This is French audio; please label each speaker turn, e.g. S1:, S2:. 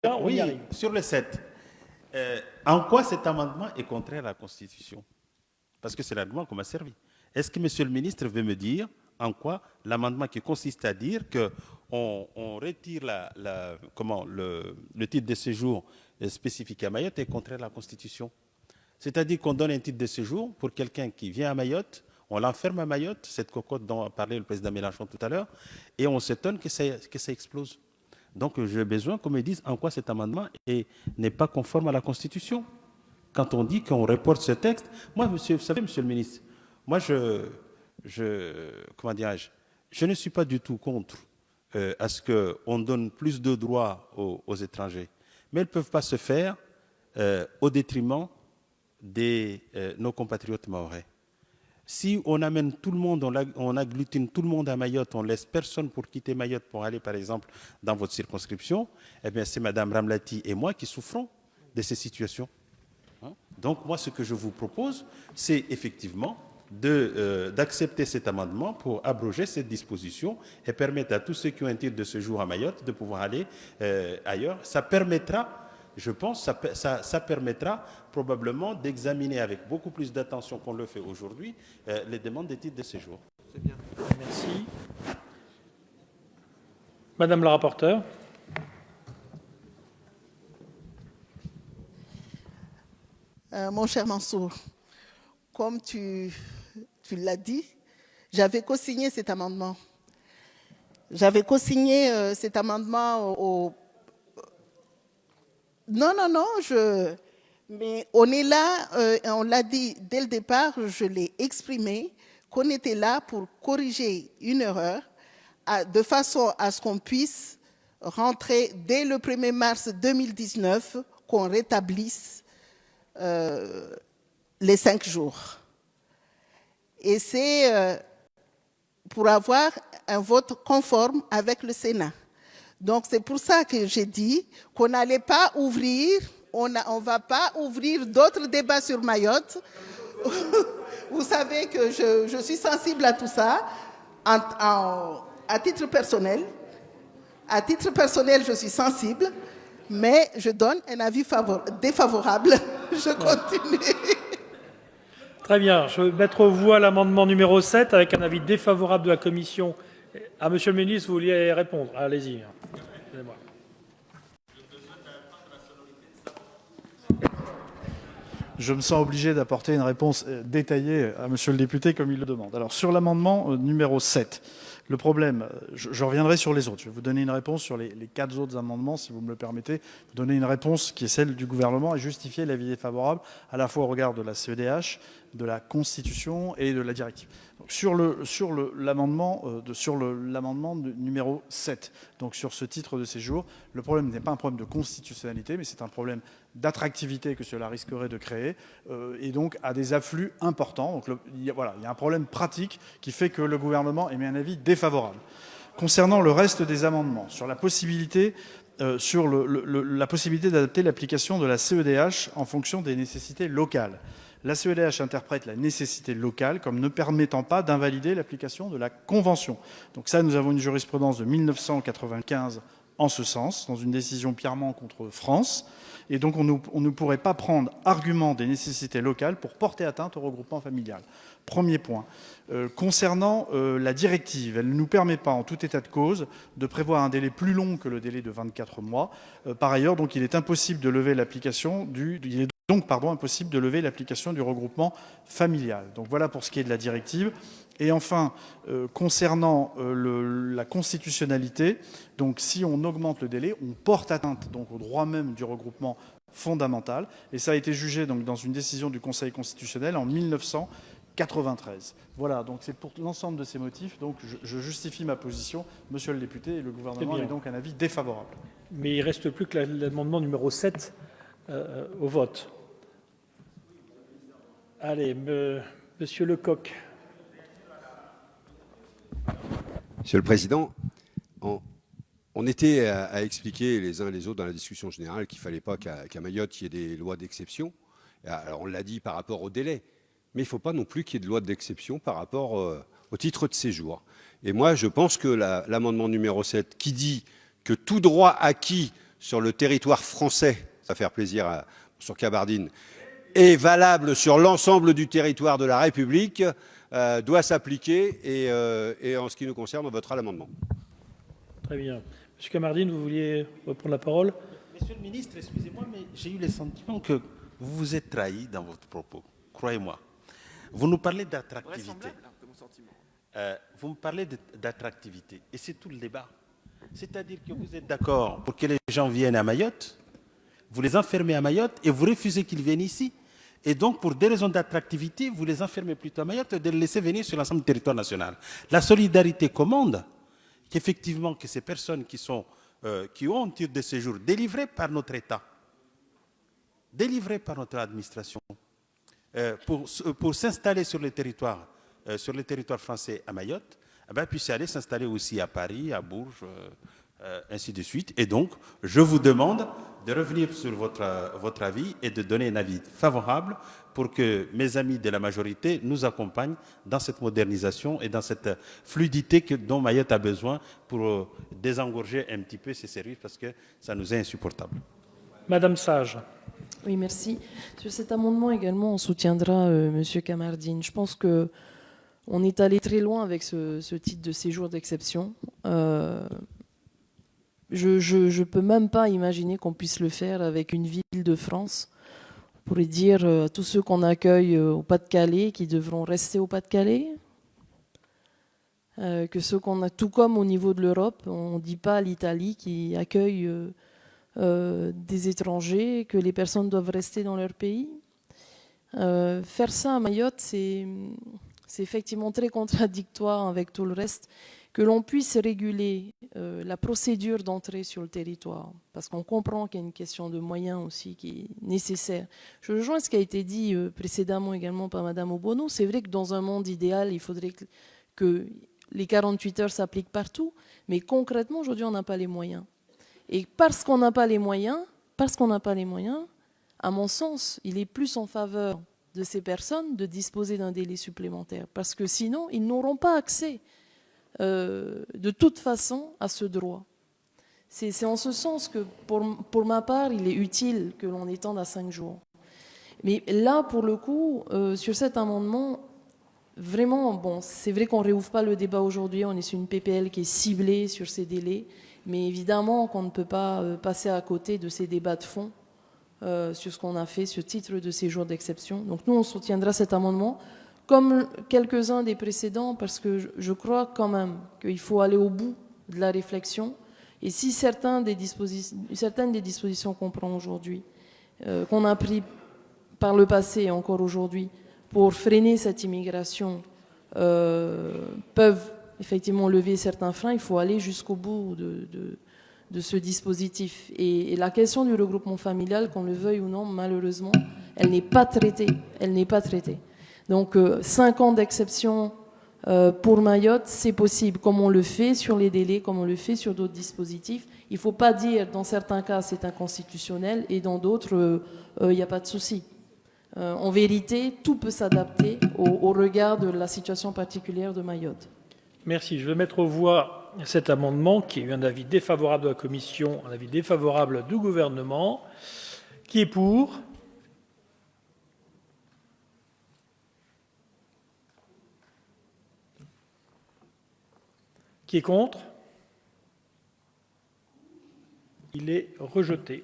S1: on y
S2: Oui,
S1: arrive.
S2: sur le 7. En quoi cet amendement est contraire à la Constitution? Parce que c'est l'argument qu'on m'a servi. Est-ce que Monsieur le ministre veut me dire en quoi l'amendement qui consiste à dire qu'on retire le titre de séjour spécifique à Mayotte est contraire à la Constitution? C'est-à-dire qu'on donne un titre de séjour pour quelqu'un qui vient à Mayotte, on l'enferme à Mayotte, cette cocotte dont a parlé le président Mélenchon tout à l'heure, et on s'étonne que ça explose. Donc j'ai besoin qu'on me dise en quoi cet amendement n'est pas conforme à la Constitution. Quand on dit qu'on reporte ce texte, moi, vous savez, monsieur le ministre, moi, comment dirais-je, je ne suis pas du tout contre à ce qu'on donne plus de droits aux étrangers. Mais elles ne peuvent pas se faire au détriment de nos compatriotes mahorais. Si on amène tout le monde, on agglutine tout le monde à Mayotte, on laisse personne pour quitter Mayotte pour aller, par exemple, dans votre circonscription, eh bien, c'est Mme Ramlati et moi qui souffrons de ces situations. Donc, moi, ce que je vous propose, c'est effectivement d'accepter cet amendement pour abroger cette disposition et permettre à tous ceux qui ont un titre de séjour à Mayotte de pouvoir aller ailleurs. Ça permettra, je pense, ça permettra probablement d'examiner avec beaucoup plus d'attention qu'on le fait aujourd'hui les demandes de titres de séjour.
S1: C'est bien. Merci. Madame la rapporteure.
S3: Mon cher Mansour, comme tu l'as dit, j'avais co-signé cet amendement. J'avais co-signé cet amendement au... Non, mais on est là, on l'a dit dès le départ, je l'ai exprimé, qu'on était là pour corriger une erreur, de façon à ce qu'on puisse rentrer dès le 1er mars 2019, qu'on rétablisse les 5 jours. Et c'est pour avoir un vote conforme avec le Sénat. Donc c'est pour ça que j'ai dit qu'on n'allait pas ouvrir, on va pas ouvrir d'autres débats sur Mayotte. Vous savez que je suis sensible à tout ça, à titre personnel. À titre personnel, je suis sensible, mais je donne un avis défavorable. Je continue.
S1: Très bien. Je vais mettre aux voix l'amendement numéro 7 avec un avis défavorable de la Commission. Ah, monsieur le ministre, vous vouliez répondre? Allez-y. Excusez-moi.
S4: Je me sens obligé d'apporter une réponse détaillée à monsieur le député comme il le demande. Alors, sur l'amendement numéro 7, le problème, je reviendrai sur les autres. Je vais vous donner une réponse sur les 4 autres amendements, si vous me le permettez. Vous donner une réponse qui est celle du gouvernement et justifier l'avis défavorable, à la fois au regard de la CEDH, de la Constitution et de la directive. Donc, sur l'amendement numéro 7, donc sur ce titre de séjour, le problème n'est pas un problème de constitutionnalité, mais c'est un problème d'attractivité que cela risquerait de créer, et donc à des afflux importants. Donc il y a un problème pratique qui fait que le gouvernement émet un avis défavorable. Concernant le reste des amendements, sur la possibilité la possibilité d'adapter l'application de la CEDH en fonction des nécessités locales. La CEDH interprète la nécessité locale comme ne permettant pas d'invalider l'application de la Convention. Donc ça, nous avons une jurisprudence de 1995 en ce sens, dans une décision Pierrement contre France. Et donc on ne pourrait pas prendre argument des nécessités locales pour porter atteinte au regroupement familial. Premier point. Concernant la directive, elle ne nous permet pas, en tout état de cause, de prévoir un délai plus long que le délai de 24 mois. Par ailleurs, donc, il est impossible de lever l'application impossible de lever l'application du regroupement familial. Donc voilà pour ce qui est de la directive. Et enfin, concernant la constitutionnalité, donc si on augmente le délai, on porte atteinte donc au droit même du regroupement fondamental. Et ça a été jugé donc dans une décision du Conseil constitutionnel en 1993. Voilà, donc c'est pour l'ensemble de ces motifs. Donc je justifie ma position, monsieur le député, et le gouvernement a donc un avis défavorable.
S1: Mais il ne reste plus que l'amendement numéro 7 au vote. Allez, monsieur Lecoq.
S5: Monsieur le Président, on était à expliquer les uns et les autres dans la discussion générale qu'il ne fallait pas qu'à Mayotte, il y ait des lois d'exception. Alors on l'a dit par rapport au délai, mais il ne faut pas non plus qu'il y ait de loi d'exception par rapport au titre de séjour. Et moi, je pense que l'amendement numéro 7, qui dit que tout droit acquis sur le territoire français, ça va faire plaisir sur Kabardine, est valable sur l'ensemble du territoire de la République, doit s'appliquer et en ce qui nous concerne, on votera l'amendement.
S1: Très bien. Monsieur Kamardine, vous vouliez reprendre la parole?
S2: Monsieur le ministre, excusez-moi, mais j'ai eu le sentiment que vous vous êtes trahi dans votre propos. Croyez-moi. Vous nous parlez d'attractivité. Vous me parlez d'attractivité. Et c'est tout le débat. C'est-à-dire que vous êtes d'accord pour que les gens viennent à Mayotte, vous les enfermez à Mayotte et vous refusez qu'ils viennent ici. Et donc, pour des raisons d'attractivité, vous les enfermez plutôt à Mayotte et de les laisser venir sur l'ensemble du territoire national. La solidarité commande qu'effectivement que ces personnes qui ont un titre de séjour délivré par notre État, délivré par notre administration, pour s'installer sur le territoire français à Mayotte, puissent aller s'installer aussi à Paris, à Bourges, ainsi de suite. Et donc, je vous demande de revenir sur votre avis et de donner un avis favorable pour que mes amis de la majorité nous accompagnent dans cette modernisation et dans cette fluidité dont Mayotte a besoin pour désengorger un petit peu ses services parce que ça nous est insupportable.
S1: Madame Sage.
S6: Oui, merci. Sur cet amendement également, on soutiendra Monsieur Kamardine. Je pense que on est allé très loin avec ce titre de séjour d'exception. Je ne peux même pas imaginer qu'on puisse le faire avec une ville de France. On pourrait dire à tous ceux qu'on accueille au Pas-de-Calais qui devront rester au Pas-de-Calais. Que ceux qu'on a, tout comme au niveau de l'Europe, on ne dit pas à l'Italie qui accueille des étrangers que les personnes doivent rester dans leur pays. Faire ça à Mayotte, c'est effectivement très contradictoire avec tout le reste. Que l'on puisse réguler la procédure d'entrée sur le territoire, parce qu'on comprend qu'il y a une question de moyens aussi qui est nécessaire. Je rejoins ce qui a été dit précédemment également par Madame Obono. C'est vrai que dans un monde idéal, il faudrait que les 48 heures s'appliquent partout, mais concrètement, aujourd'hui, on n'a pas les moyens. Et parce qu'on n'a pas les moyens, à mon sens, il est plus en faveur de ces personnes de disposer d'un délai supplémentaire, parce que sinon, ils n'auront pas accès de toute façon à ce droit. C'est en ce sens que, pour ma part, il est utile que l'on étende à 5 jours. Mais là, pour le coup, sur cet amendement, vraiment, bon, c'est vrai qu'on ne réouvre pas le débat aujourd'hui, on est sur une PPL qui est ciblée sur ces délais, mais évidemment qu'on ne peut pas passer à côté de ces débats de fond sur ce qu'on a fait, ce titre de séjour d'exception. Donc nous, on soutiendra cet amendement, comme quelques-uns des précédents, parce que je crois quand même qu'il faut aller au bout de la réflexion. Et si certaines des dispositions qu'on prend aujourd'hui, qu'on a pris par le passé et encore aujourd'hui, pour freiner cette immigration, peuvent effectivement lever certains freins, il faut aller jusqu'au bout de ce dispositif. Et la question du regroupement familial, qu'on le veuille ou non, malheureusement, elle n'est pas traitée. Donc 5 ans d'exception pour Mayotte, c'est possible, comme on le fait sur les délais, comme on le fait sur d'autres dispositifs. Il ne faut pas dire, dans certains cas, c'est inconstitutionnel, et dans d'autres, il n'y a pas de souci. En vérité, tout peut s'adapter au regard de la situation particulière de Mayotte.
S1: Merci. Je vais mettre aux voix cet amendement qui a eu un avis défavorable de la Commission, un avis défavorable du gouvernement. Qui est pour ? Qui est contre ? Il est rejeté.